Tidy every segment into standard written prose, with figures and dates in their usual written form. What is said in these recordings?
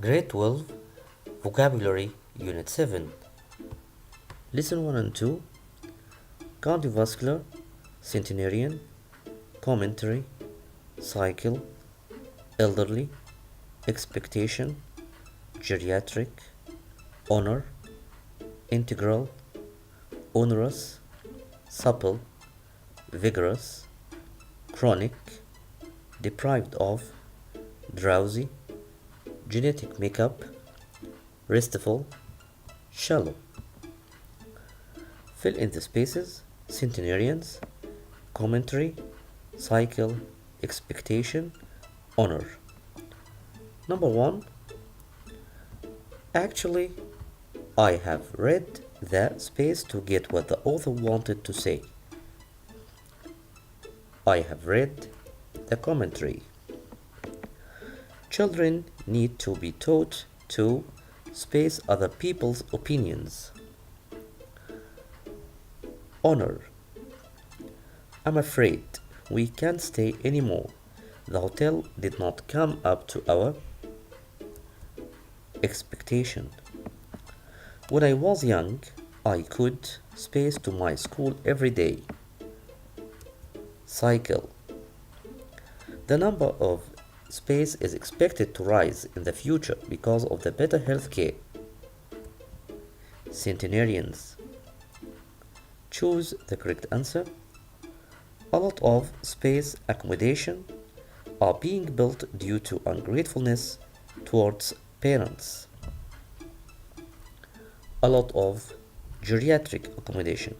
Grade 12 Vocabulary Unit 7 Lesson 1 and 2 Cardiovascular, Centenarian, Commentary, Cycle, Elderly, Expectation, Geriatric, Honor, Integral, Onerous, Supple, Vigorous, Chronic, Deprived of, Drowsy, Genetic makeup, Restful, Shallow. Fill in the spaces: centenarians, commentary, cycle, expectation, honor. Number 1. Actually, I have read the space to get what the author wanted to say. I have read the commentary. Children need to be taught to space other people's opinions. Honor. I'm afraid we can't stay anymore. The hotel did not come up to our expectation. When I was young, I could space to my school every day. Cycle. The number of space is expected to rise in the future because of the better health care. Centenarians. Choose the correct answer. A lot of space accommodation are being built due to ungratefulness towards parents. A lot of geriatric accommodation.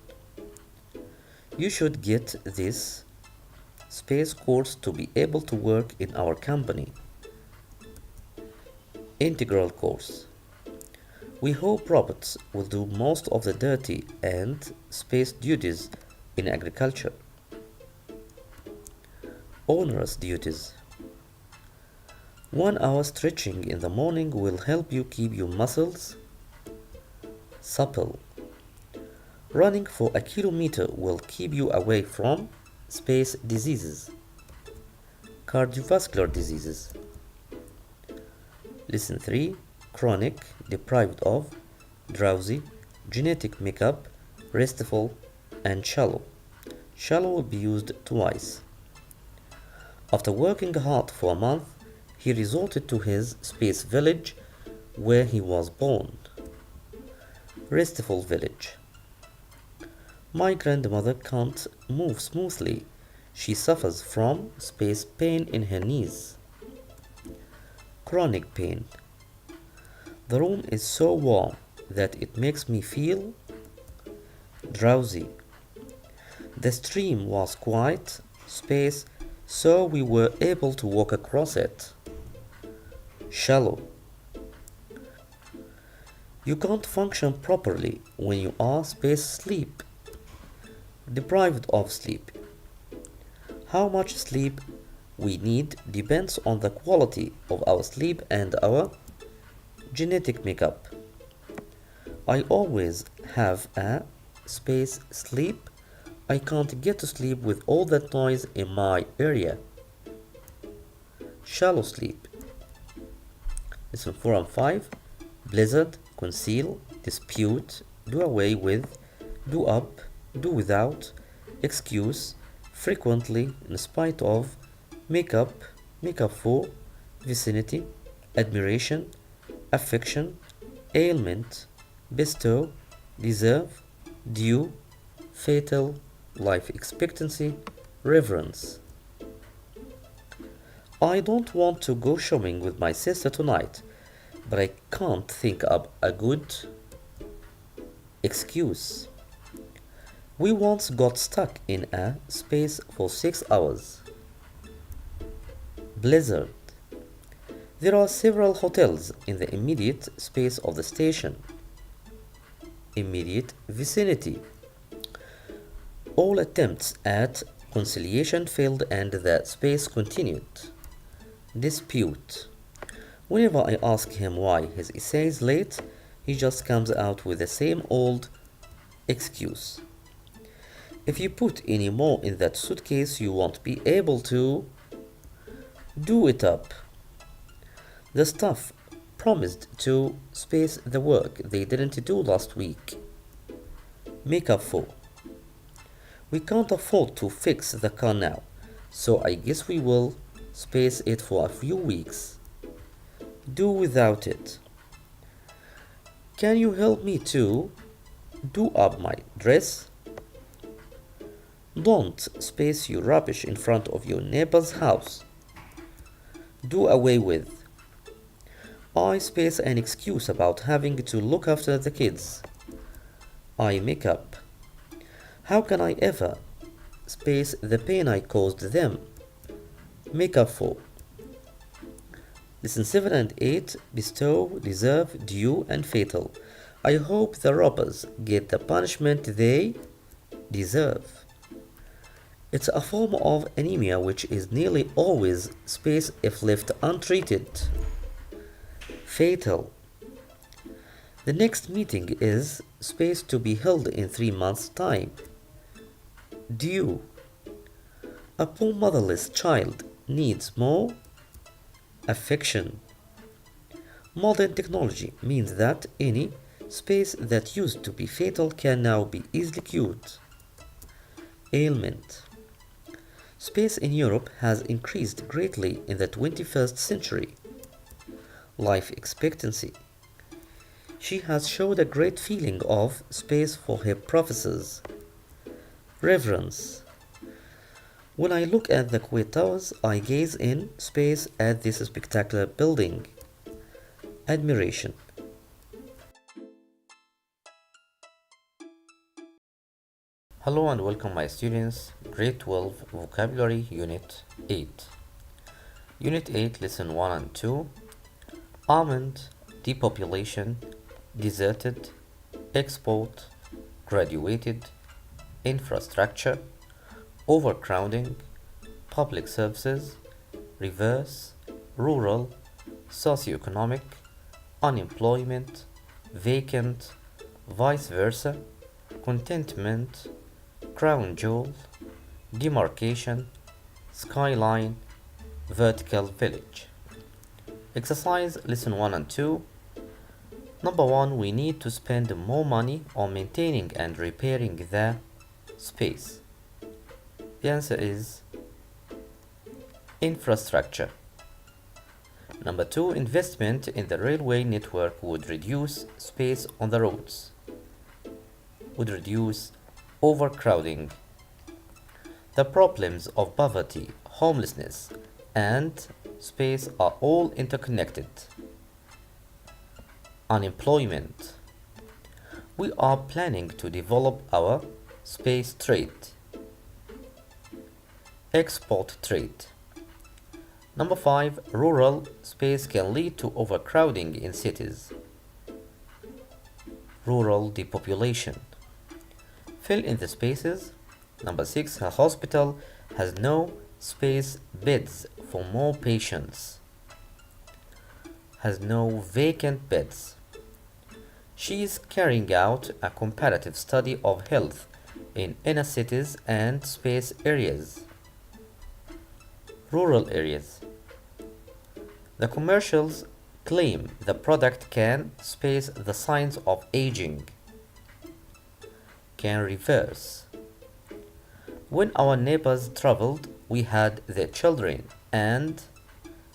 You should get this space course to be able to work in our company. Integral course. We hope robots will do most of the dirty and space duties in agriculture. Onerous duties. 1 hour stretching in the morning will help you keep your muscles supple. Running for a kilometer will keep you away from space diseases. Cardiovascular diseases. Lesson 3. Chronic, deprived of, drowsy, genetic makeup, restful, and shallow. Shallow will be used twice. After working hard for a month, he resorted to his space village where he was born. Restful village. My grandmother can't move smoothly. She suffers from space pain in her knees. Chronic pain. The room is so warm that it makes me feel drowsy. The stream was quite space, so we were able to walk across it. Shallow. You can't function properly when you are space sleep. Deprived of sleep. How much sleep we need depends on the quality of our sleep and our genetic makeup. I always have a space sleep. I can't get to sleep with all that noise in my area. Shallow sleep. Lesson 4 and 5. Blizzard, conceal, dispute, do away with, do up, do without, excuse, frequently, in spite of, make up for, vicinity, admiration, affection, ailment, bestow, deserve, due, fatal, life expectancy, reverence. I don't want to go shopping with my sister tonight, but I can't think up a good excuse. We once got stuck in a space for 6 hours. Blizzard. There are several hotels in the immediate space of the station. Immediate vicinity. All attempts at conciliation failed and the space continued. Dispute. Whenever I ask him why his essay is late, he just comes out with the same old excuse. If you put any more in that suitcase, you won't be able to do it up. The stuff promised to space the work they didn't do last week. Make up for. We can't afford to fix the car now, so I guess we will space it for a few weeks. Do without it. Can you help me to do up my dress? Don't space your rubbish in front of your neighbor's house. Do away with. I space an excuse about having to look after the kids. I make up. How can I ever space the pain I caused them? Make up for. Lesson 7 and 8 bestow, deserve, due, and fatal. I hope the robbers get the punishment they deserve. It's a form of anemia which is nearly always space if left untreated. Fatal. The next meeting is space to be held in 3 months' time. Due. A poor motherless child needs more affection. Modern technology means that any space that used to be fatal can now be easily cured. Ailment. Space in Europe has increased greatly in the 21st century. Life expectancy. She has showed a great feeling of space for her professors. Reverence. When I look at the Kuwait Towers, I gaze in space at this spectacular building. Admiration. Hello and welcome my students, Grade 12 Vocabulary Unit 8. Unit 8, Lesson 1 and 2. Almond, depopulation, deserted, export, graduated, infrastructure, overcrowding, public services, reverse, rural, socioeconomic, unemployment, vacant, vice versa, contentment, crown jewel, demarcation, skyline, vertical village. Exercise lesson 1 and 2. Number 1, we need to spend more money on maintaining and repairing the space. The answer is infrastructure. Number 2, investment in the railway network would reduce space on the roads, would reduce overcrowding. The problems of poverty, homelessness, and space are all interconnected. Unemployment. We are planning to develop our space trade. Export trade. Number 5, rural space can lead to overcrowding in cities. Rural depopulation. Fill in the spaces. Number 6, a hospital has no space beds for more patients. Has no vacant beds. She is carrying out a comparative study of health in inner cities and space areas. Rural areas. The commercials claim the product can space the signs of aging, can reverse. When our neighbors traveled, we had their children and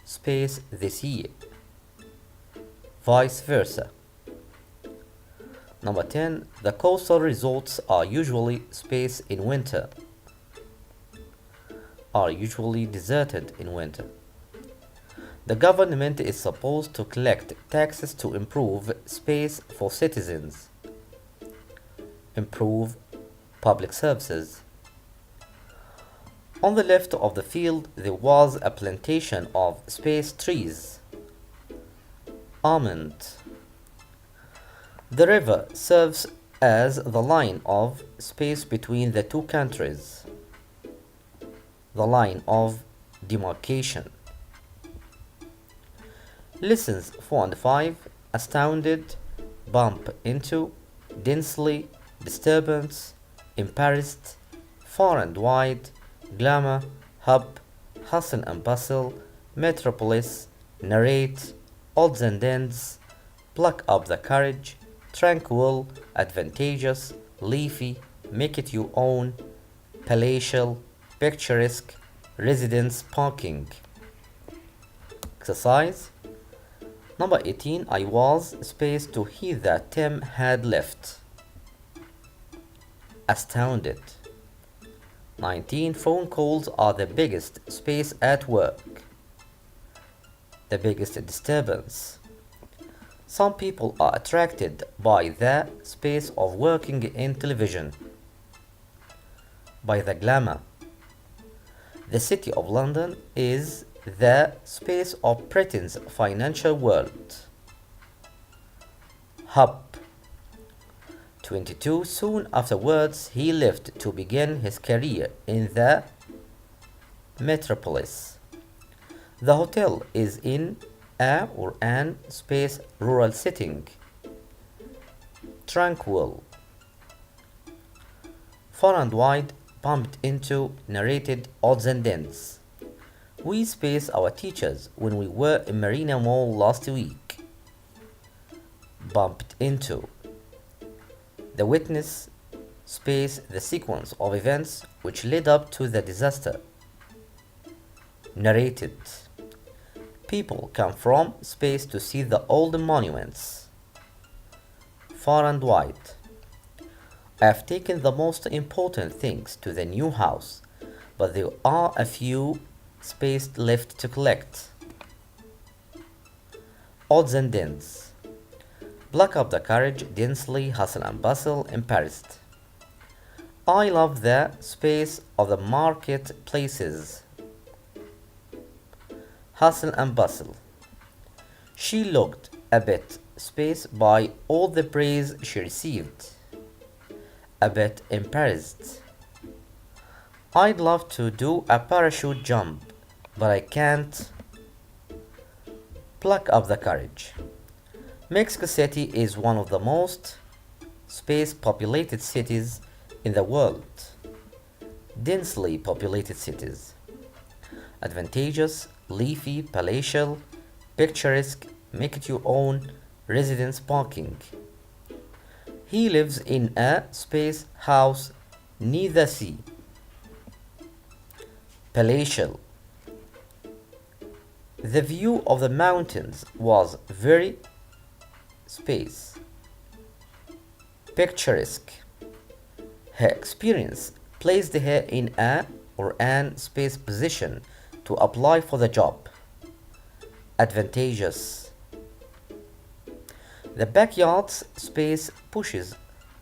space this year. Vice versa. Number 10, the coastal resorts are usually space in winter, are usually deserted in winter. The government is supposed to collect taxes to improve space for citizens, improve public services. On the left of the field, there was a plantation of space trees. Almond. The river serves as the line of space between the two countries, the line of demarcation. Lessons 4 and 5. Astounded, bump into, densely, disturbance, embarrassed, far and wide, glamour, hub, hustle and bustle, metropolis, narrate, odds and ends, pluck up the courage, tranquil, advantageous, leafy, make it your own, palatial, picturesque, residence parking. Exercise number 18. I was space to hear that Tim had left. Astounded. 19. Phone calls are the biggest space at work. The biggest disturbance. Some people are attracted by the space of working in television, by the glamour. The city of London is the space of Britain's financial world. Hub. 22. Soon afterwards, he left to begin his career in the metropolis. The hotel is in a or an space rural setting. Tranquil. Far and wide, bumped into, narrated odds and ends. We space our teachers when we were in Marina Mall last week. Bumped into. The witness space the sequence of events which led up to the disaster. Narrated. People come from space to see the old monuments. Far and wide. I have taken the most important things to the new house, but there are a few space left to collect. Odds and ends. Pluck up the courage, densely, hustle and bustle, embarrassed. I love the space of the marketplaces. Hustle and bustle. She looked a bit space by all the praise she received. A bit embarrassed. I'd love to do a parachute jump, but I can't. Pluck up the courage. Mexico City is one of the most space populated cities in the world. Densely populated cities. Advantageous, leafy, palatial, picturesque, make it your own, residence parking. He lives in a space house near the sea. Palatial. The view of the mountains was very space. Picturesque. Her experience placed her in a or an space position to apply for the job. Advantageous. The backyard's space bushes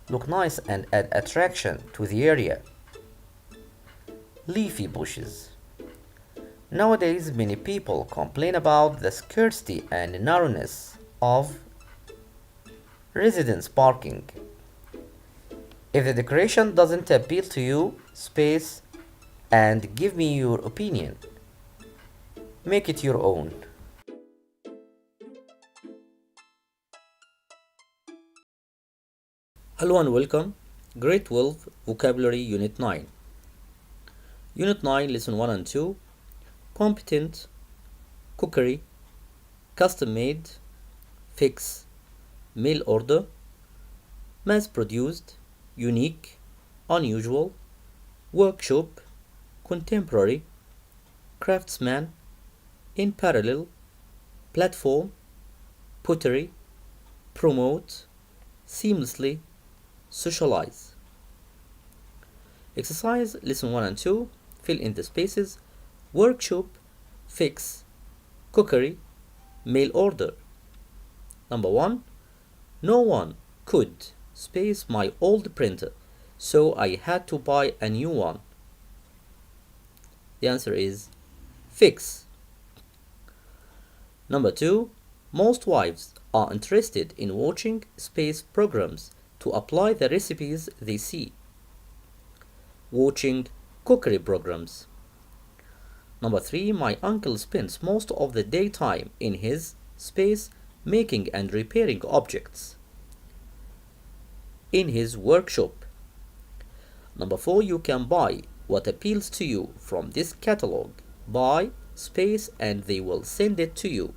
look nice and add attraction to the area. Leafy bushes. Nowadays, many people complain about the scarcity and narrowness of residence parking. If the decoration doesn't appeal to you, space and give me your opinion. Make it your own. Hello and welcome. Grade 12 Vocabulary Unit 9. Unit 9 Lesson 1 and 2. Competent, cookery, custom made, fix, mail order, mass produced, unique, unusual, workshop, contemporary, craftsman, in parallel, platform, pottery, promote, seamlessly, socialize. Exercise lesson 1 and 2. Fill in the spaces. Workshop, fix, cookery, mail order. Number 1. No one could space my old printer, so I had to buy a new one. The answer is fix. Number 2. Most wives are interested in watching space programs to apply the recipes they see. Watching cookery programs. Number 3. My uncle spends most of the daytime in his space making and repairing objects in his workshop. Number 4. You can buy what appeals to you from this catalog. Buy space and they will send it to you.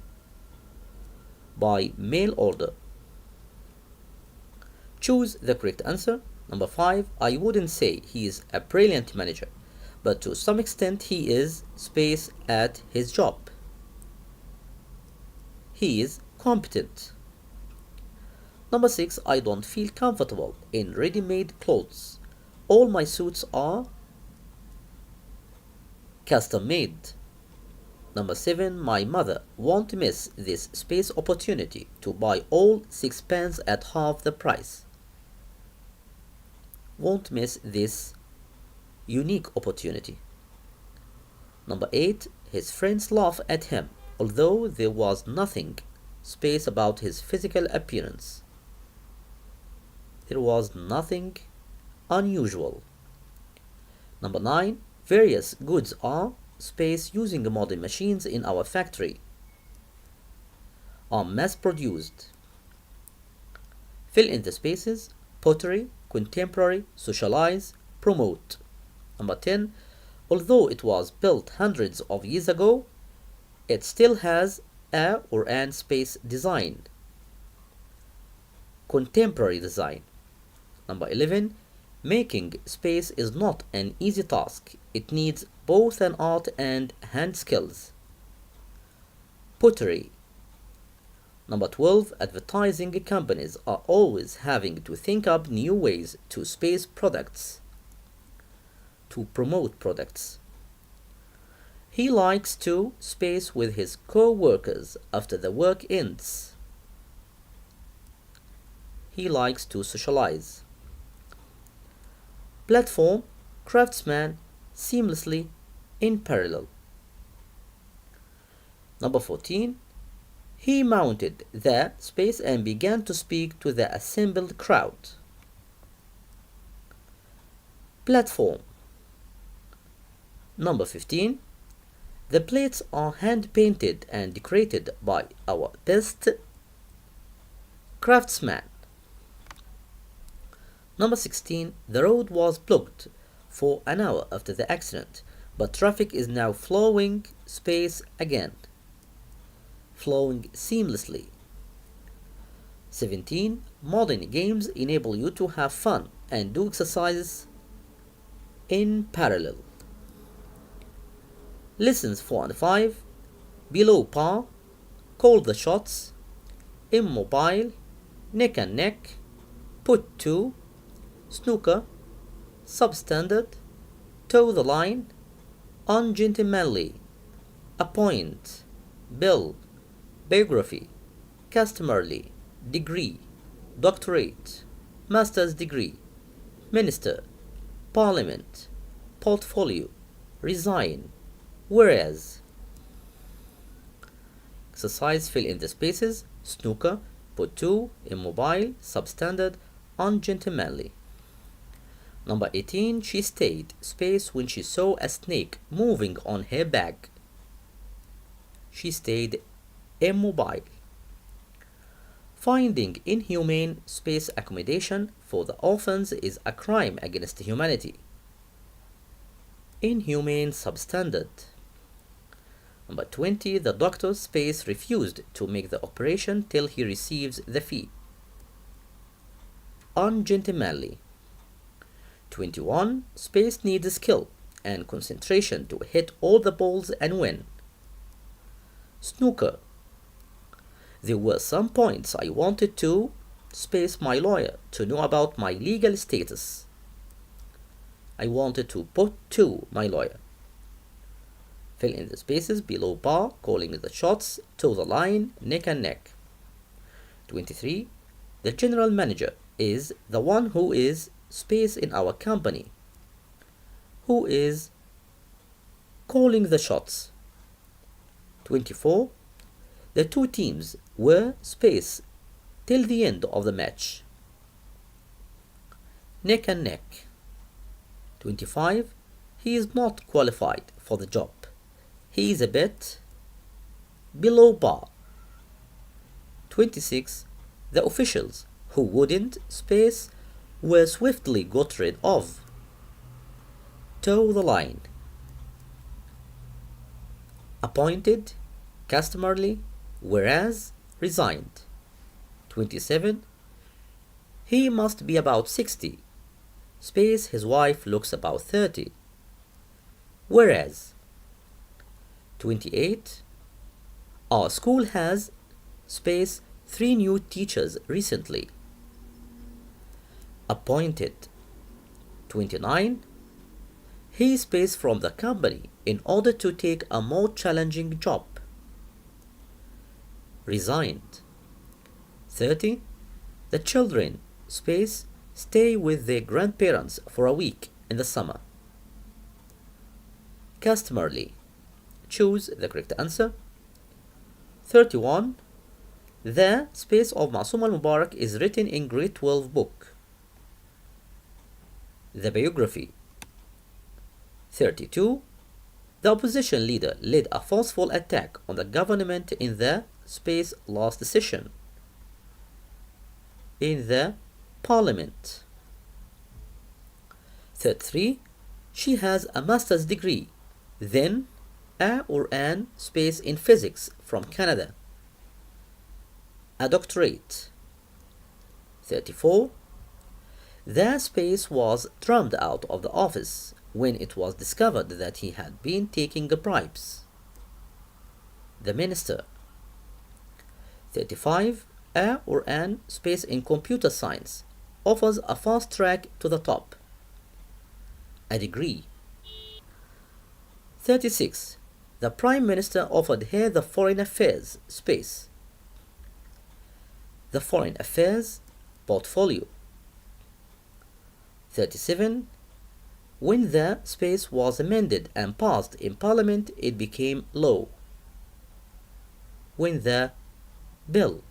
by mail order. Choose the correct answer. Number 5. I wouldn't say he is a brilliant manager, but to some extent he is space at his job. He is competent. Number 6. I don't feel comfortable in ready-made clothes. All my suits are custom-made. Number 7. My mother won't miss this space opportunity to buy all 6 pens at half the price. Won't miss this unique opportunity. Number 8. His friends laugh at him, although there was nothing space about his physical appearance. There was nothing unusual. Number 9. Various goods are space using modern machines in our factory. Are mass-produced. Fill in the spaces: pottery, contemporary, socialize, promote. Number 10. Although it was built hundreds of years ago, it still has a or an space design. Contemporary design. Number 11. Making space is not an easy task. It needs both an art and hand skills. Pottery. Number 12. Advertising companies are always having to think up new ways to space products. To promote products. He likes to space with his co-workers after the work ends. He likes to socialize. Platform, craftsman, seamlessly, in parallel. Number 14. He mounted the space and began to speak to the assembled crowd. Platform. Number 15. The plates are hand-painted and decorated by our best craftsman. Number 16. The road was blocked for an hour after the accident, but traffic is now flowing space again. Flowing seamlessly. 17. Modern games enable you to have fun and do exercises in parallel. Lessons 4 and 5. Below par, call the shots, immobile, neck and neck, put to, snooker, substandard, toe the line, ungentlemanly, appoint, bill, biography, customarily, degree, doctorate, master's degree, minister, parliament, portfolio, resign, whereas. Exercise: fill in the spaces: snooker, put to, immobile, substandard, ungentlemanly. Number 18. She stayed space when she saw a snake moving on her back. She stayed immobile. Finding inhumane space accommodation for the orphans is a crime against humanity. Inhumane, substandard. Number 20. The doctor's space refused to make the operation till he receives the fee. Ungentlemanly. 21. Space needs skill and concentration to hit all the balls and win. Snooker. There were some points I wanted to space my lawyer to know about my legal status. I wanted to put to my lawyer. Fill in the spaces below par, calling the shots, toe the line, neck and neck. 23. The general manager is the one who is space in our company, who is calling the shots. 24. The two teams were space till the end of the match. Neck and neck. 25. He is not qualified for the job. He is a bit below par. 26. The officials who wouldn't space were swiftly got rid of. Toe the line. Appointed, customarily, whereas, resigned. 27. He must be about 60. Space, his wife looks about 30. Whereas. 28. Our school has space 3 new teachers recently. Appointed. 29. He space from the company in order to take a more challenging job. Resigned. 30. The children space stay with their grandparents for a week in the summer. Customarily. Choose the correct answer. 31. The space of Ma'sum al-Mubarak is written in grade 12 book. The biography. 32. The opposition leader led a forceful attack on the government in the space last session. In the parliament. 33. She has a master's degree, then a or an space in physics from Canada. A doctorate. 34. The space was drummed out of the office when it was discovered that he had been taking bribes. The minister. 35. A or an space in computer science offers a fast track to the top. A degree. 36. The Prime Minister offered her the Foreign Affairs space. The Foreign Affairs portfolio. 37. When the space was amended and passed in Parliament, it became law. When the bill